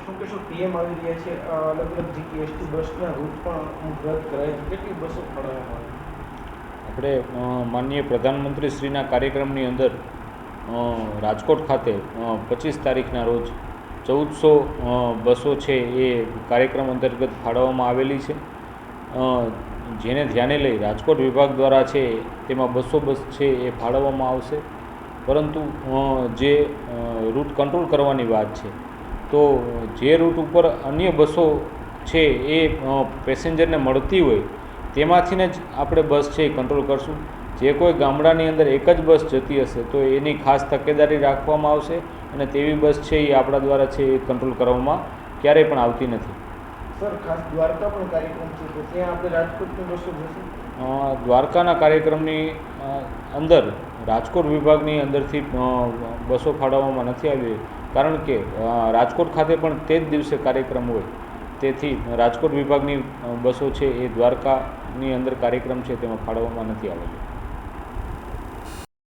શું કહેશો, પીએમ આવી રહ્યા છે, અલગ અલગ જગ્યાએ એસટી બસના રૂટ પણ અમુક રદ કરાય છે, કેટલી બસો ફાળવવામાં આપણે માનનીય પ્રધાનમંત્રીશ્રીના કાર્યક્રમની અંદર રાજકોટ ખાતે 25 તારીખના રોજ 1400 બસો છે એ કાર્યક્રમ અંતર્ગત ફાળવવામાં આવેલી છે, જેને ધ્યાને લઈ રાજકોટ વિભાગ દ્વારા છે તેમાં 200 બસ છે એ ફાળવવામાં આવશે. પરંતુ જે રૂટ કંટ્રોલ કરવાની વાત છે, તો જે રૂટ ઉપર અન્ય બસો છે એ પેસેન્જરને મળતી હોય તેમાંથીને જ આપણે બસ છે એ કંટ્રોલ કરશું. જે કોઈ ગામડાની અંદર એક જ બસ જતી હશે તો એની ખાસ તકેદારી રાખવામાં આવશે અને તેવી બસ છે એ આપણા દ્વારા છે એ કંટ્રોલ કરવામાં ક્યારેય પણ આવતી નથી. સર, ખાસ દ્વારકા પણ કાર્યક્રમ છે, તો ત્યાં આપણે રાજકોટની બસો જશે? દ્વારકાના કાર્યક્રમની અંદર રાજકોટ વિભાગની અંદરથી બસો ફાળવવામાં નથી આવી, કારણ કે રાજકોટ ખાતે પણ તે જ દિવસે કાર્યક્રમ હોય, તેથી રાજકોટ વિભાગની બસો છે એ દ્વારકાની અંદર કાર્યક્રમ છે તેમાં ફાળવવામાં નથી આવેલી.